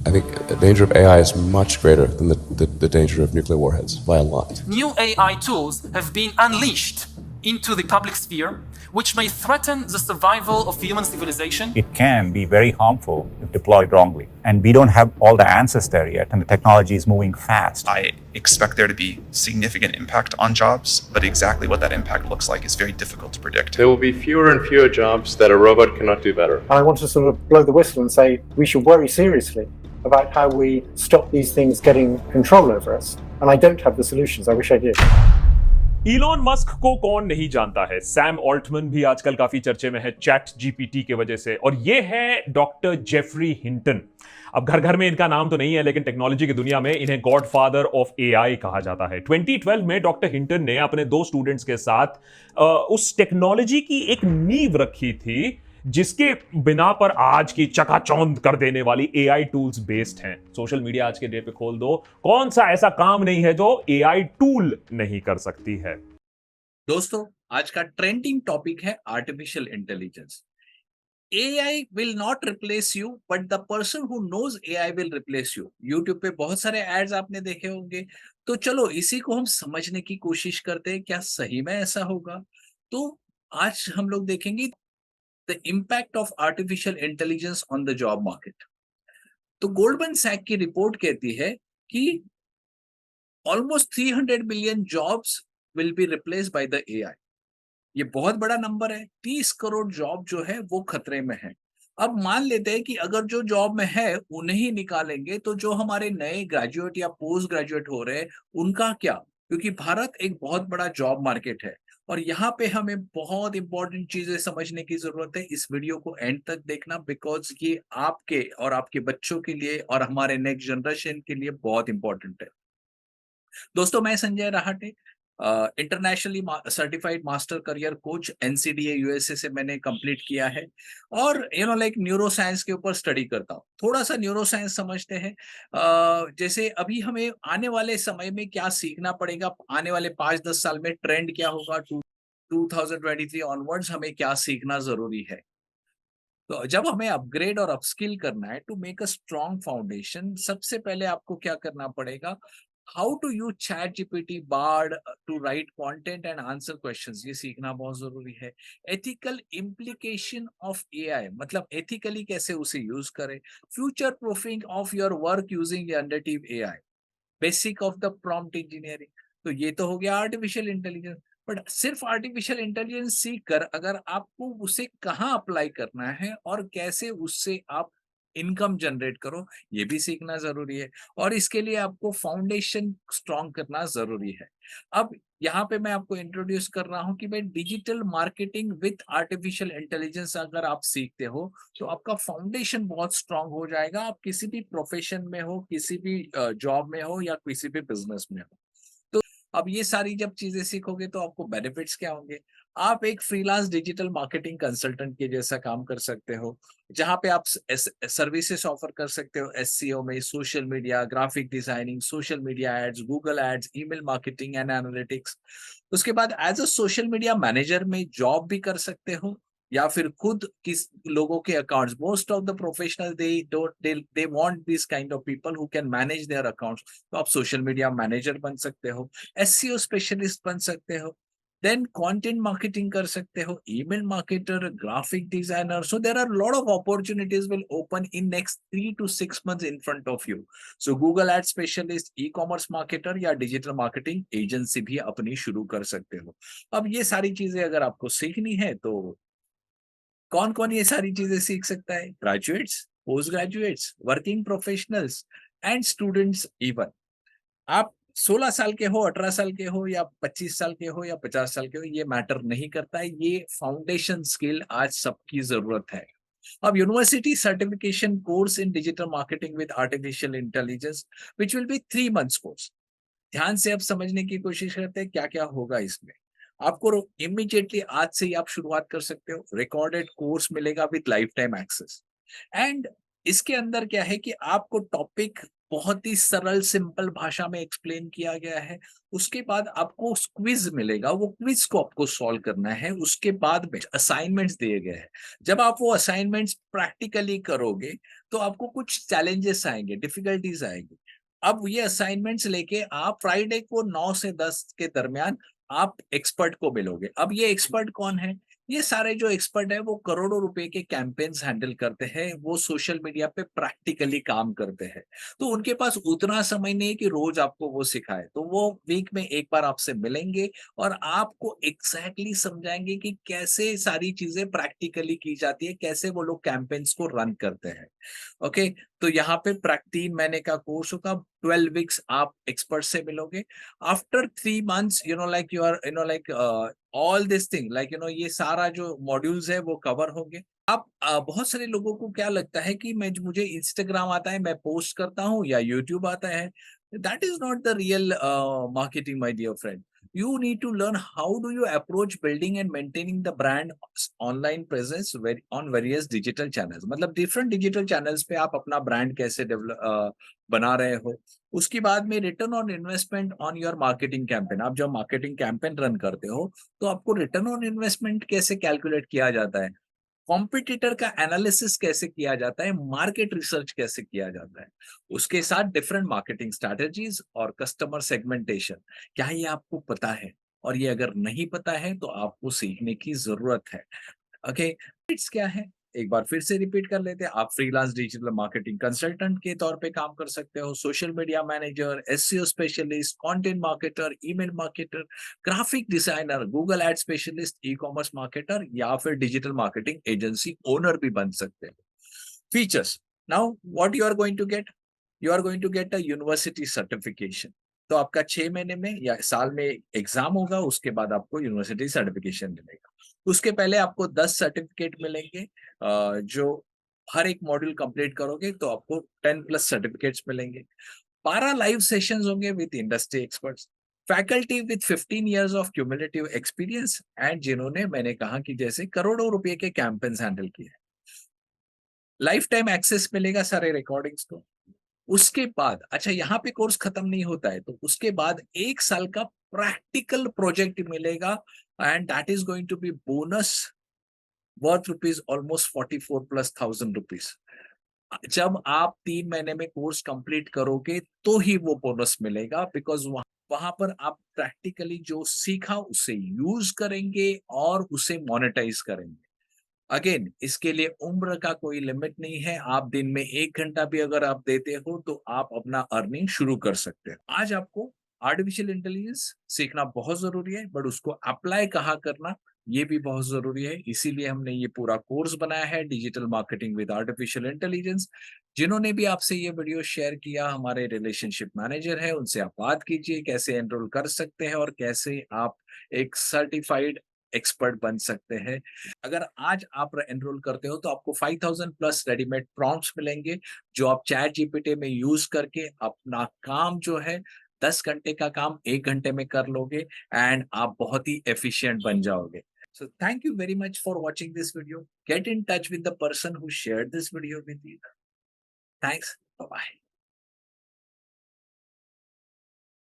I think the danger of AI is much greater than the danger of nuclear warheads by a lot. New AI tools have been unleashed into the public sphere, which may threaten the survival of human civilization. It can be very harmful if deployed wrongly. And we don't have all the answers there yet, and the technology is moving fast. I expect there to be significant impact on jobs, but exactly what that impact looks like is very difficult to predict. There will be fewer and fewer jobs that a robot cannot do better. I want to sort of blow the whistle and say we should worry seriously about how we stop these things getting control over us. And I don't have the solutions. I wish I did. Elon Musk को कौन नहीं जानता है। Sam Altman भी आजकल काफी चर्चे में है चैट जीपीटी के वजह से, और ये है डॉक्टर जेफरी हिंटन। अब घर घर में इनका नाम तो नहीं है, लेकिन टेक्नोलॉजी की दुनिया में इन्हें गॉडफादर ऑफ एआई कहा जाता है। 2012 में डॉक्टर हिंटन ने अपने 2 स्टूडेंट्स के साथ उस टेक्नोलॉजी की एक नींव रखी थी जिसके बिना पर आज की चकाचौंध कर देने वाली एआई टूल्स बेस्ड हैं। सोशल मीडिया आज के डेट पे खोल दो, कौन सा ऐसा काम नहीं है जो एआई टूल नहीं कर सकती है। दोस्तों, आज का ट्रेंडिंग टॉपिक है artificial intelligence. AI will not replace you, but the person who knows AI will replace you. YouTube पे बहुत सारे एड्स आपने देखे होंगे, तो चलो इसी को हम समझने की कोशिश करते हैं, क्या सही में ऐसा होगा। तो आज हम लोग देखेंगे the impact of artificial intelligence on the job market. तो गोल्डमैन सैक की रिपोर्ट कहती है कि almost 300 million jobs will be replaced by the AI. ये बहुत बड़ा नंबर है। 30 करोड़ जॉब जो है वो खतरे में है। अब मान लेते हैं कि अगर जो जॉब में है उन्हें ही निकालेंगे, तो जो हमारे नए ग्रेजुएट या पोस्ट ग्रेजुएट हो रहे हैं उनका क्या? क्योंकि भारत एक बहुत बड़ा जॉब मार्केट है और यहाँ पे हमें बहुत इंपॉर्टेंट चीजें समझने की जरूरत है। इस वीडियो को एंड तक देखना, बिकॉज ये आपके और आपके बच्चों के लिए और हमारे नेक्स्ट जनरेशन के लिए बहुत इंपॉर्टेंट है। दोस्तों, मैं Sanjay Rahate, internationally certified master career coach NCDA USA से मैंने कंप्लीट किया है और न्यूरो साइंस के ऊपर स्टडी करता हूँ। थोड़ा सा न्यूरो साइंस समझते हैं। जैसे अभी हमें आने वाले समय में क्या सीखना पड़ेगा, आने वाले 5-10 साल में ट्रेंड क्या होगा, 2023 ऑनवर्ड्स हमें क्या सीखना जरूरी है। तो जब हमें अपग्रेड और अपस्किल करना है to make a strong foundation, सबसे पहले आपको क्या करना पड़ेगा, how to use ChatGPT, Bard to write content and answer questions, ये सीखना बहुत जरूरी है। एथिकल इम्प्लीकेशन ऑफ एआई, मतलब एथिकली कैसे उसे यूज करें। Future proofing of your work using generative AI. Basic of the prompt engineering. तो ये तो हो गया आर्टिफिशियल इंटेलिजेंस। बट सिर्फ आर्टिफिशियल इंटेलिजेंस सीख कर अगर आपको उसे कहाँ अप्लाई करना है और कैसे उससे आप इनकम जनरेट करो, ये भी सीखना जरूरी है। और इसके लिए आपको फाउंडेशन स्ट्रॉन्ग करना जरूरी है। अब यहाँ पे मैं आपको इंट्रोड्यूस कर रहा हूँ कि भाई digital marketing with artificial intelligence अगर आप सीखते हो तो आपका फाउंडेशन बहुत स्ट्रॉन्ग हो जाएगा। आप किसी भी प्रोफेशन में हो, किसी भी जॉब में हो या किसी भी बिजनेस में हो। अब ये सारी जब चीजें सीखोगे तो आपको बेनिफिट्स क्या होंगे। आप एक फ्रीलांस डिजिटल मार्केटिंग कंसल्टेंट के जैसा काम कर सकते हो, जहां पे आप सर्विसेज ऑफर कर सकते हो एससीओ में, social media, graphic designing, social media ads, Google ads, email marketing and analytics. उसके बाद as a social media manager में जॉब भी कर सकते हो या फिर खुद किस लोगों के accounts. Most of the professional they want this kind of people who can manage their accounts. तो आप सोशल मीडिया मैनेजर बन सकते हो, एससीओ स्पेशलिस्ट बन सकते हो, देन कंटेंट मार्केटिंग कर सकते हो, email marketer, graphic designer. So there are lot of opportunities will open in next 3 to 6 months in front of you. So Google ad specialist, e commerce marketer या digital marketing agency भी अपनी शुरू कर सकते हो। अब ये सारी चीजें अगर आपको सीखनी है तो कौन कौन ये सारी चीजें सीख सकता है? Graduates, post graduates, working professionals and students. Even आप 16 साल के हो, 18 साल के हो या 25 साल के हो या 50 साल के हो, ये मैटर नहीं करता है। ये फाउंडेशन स्किल आज सबकी जरूरत है। अब university certification course in digital marketing with artificial intelligence which will be 3 months course. ध्यान से अब समझने की कोशिश करते हैं क्या क्या होगा इसमें। आपको इमीडिएटली आज से ही आप शुरुआत कर सकते हो। रिकॉर्डेड कोर्स मिलेगा with lifetime access. And इसके अंदर क्या है कि आपको टॉपिक बहुत ही सरल सिंपल भाषा में एक्सप्लेन किया गया है। उसके बाद आपको क्विज मिलेगा, वो क्विज को आपको सॉल्व करना है। उसके बाद में असाइनमेंट्स दिए गए हैं। जब आप वो असाइनमेंट्स प्रैक्टिकली करोगे तो आपको कुछ चैलेंजेस आएंगे, डिफिकल्टीज आएंगी। अब ये असाइनमेंट्स लेके आप फ्राइडे को 9 से 10 के दरमियान आप एक्सपर्ट को मिलोगे। अब ये एक्सपर्ट कौन है? ये सारे जो एक्सपर्ट है वो करोड़ों रुपए के कैंपेन्स हैंडल करते हैं, वो सोशल मीडिया पे प्रैक्टिकली काम करते हैं। तो उनके पास उतना समय नहीं है कि रोज आपको वो सिखाए, तो वो वीक में एक बार आपसे मिलेंगे और आपको एग्जैक्टली समझाएंगे कि कैसे सारी चीजें प्रैक्टिकली की जाती है, कैसे वो लोग कैंपेन्स को रन करते हैं। ओके, तो यहाँ पे 3 महीने का कोर्स होगा, 12 वीक्स आप एक्सपर्ट से मिलोगे। After 3 months you are all this thing ये सारा जो मॉड्यूल्स है वो कवर होंगे। आप बहुत सारे लोगों को क्या लगता है कि मुझे इंस्टाग्राम आता है, मैं पोस्ट करता हूँ, या यूट्यूब आता है। That is not the real marketing, my dear friend. You need to learn how do you approach building and maintaining the brand online presence on various digital channels। मतलब different digital channels पे आप अपना brand कैसे बना रहे हो। उसके बाद में return on investment on your marketing campaign. आप जब मार्केटिंग कैंपेन रन करते हो तो आपको रिटर्न ऑन इन्वेस्टमेंट कैसे कैलकुलेट किया जाता है, कॉम्पिटिटर का एनालिसिस कैसे किया जाता है, मार्केट रिसर्च कैसे किया जाता है। उसके साथ डिफरेंट मार्केटिंग स्ट्रैटेजीज और कस्टमर सेगमेंटेशन, क्या ये आपको पता है? और ये अगर नहीं पता है तो आपको सीखने की जरूरत है। ओके, इट्स क्या है एक बार फिर से रिपीट कर लेते हैं। आप फ्रीलांस डिजिटल मार्केटिंग कंसल्टेंट के तौर पे काम कर सकते हो, social media manager, SEO specialist, content marketer, email marketer, graphic designer, Google ad specialist, e commerce marketer, या फिर डिजिटल मार्केटिंग एजेंसी ओनर भी बन सकते हो। Features, now what you are going to get, you are going to get a university certification. तो आपका 6 महीने में या साल में एग्जाम होगा, उसके बाद आपको यूनिवर्सिटी सर्टिफिकेशन मिलेगा। उसके पहले आपको 10 सर्टिफिकेट मिलेंगे। जो हर एक मॉड्यूल कंप्लीट करोगे तो आपको 10+ सर्टिफिकेट्स मिलेंगे। 12 लाइव सेशंस होंगे with industry experts, faculty with 15 years of cumulative experience and जिन्होंने, मैंने कहा कि जैसे करोड़ों रुपए के कैंपेन्स हैंडल किए। लाइफ टाइम एक्सेस मिलेगा सारे रिकॉर्डिंग्स को। उसके बाद अच्छा, यहाँ पे कोर्स खत्म नहीं होता है, तो उसके बाद 1 साल का प्रैक्टिकल प्रोजेक्ट मिलेगा and that is going to be bonus worth rupees almost 44,000+ rupees. जब आप 3 महीने में कोर्स कंप्लीट करोगे तो ही वो बोनस मिलेगा, बिकॉज वहां पर आप प्रैक्टिकली जो सीखा उसे यूज करेंगे और उसे मोनेटाइज करेंगे। अगेन, इसके लिए उम्र का कोई लिमिट नहीं है। आप दिन में 1 घंटा भी अगर आप देते हो तो आप अपना अर्निंग शुरू कर सकते हैं। आज आपको आर्टिफिशियल इंटेलिजेंस सीखना बहुत जरूरी है, बट उसको अप्लाई कहाँ करना ये भी बहुत जरूरी है। इसीलिए हमने ये पूरा कोर्स बनाया है, digital marketing with artificial intelligence. जिन्होंने भी आपसे ये वीडियो शेयर किया, हमारे रिलेशनशिप मैनेजर है, उनसे आप बात कीजिए कैसे एनरोल कर सकते हैं और कैसे आप एक सर्टिफाइड एक्सपर्ट बन सकते हैं। अगर आज आप एनरोल करते हो तो आपको 5000+ रेडीमेड प्रॉम्प्ट्स मिलेंगे, जो आप चैट जीपीटी में यूज करके अपना काम जो है 10 घंटे का काम 1 घंटे में कर लोगे एंड आप बहुत ही एफिशिएंट बन जाओगे। So thank you very much for watching this video. Get in touch with the person who shared this video with you. Thanks. Bye-bye.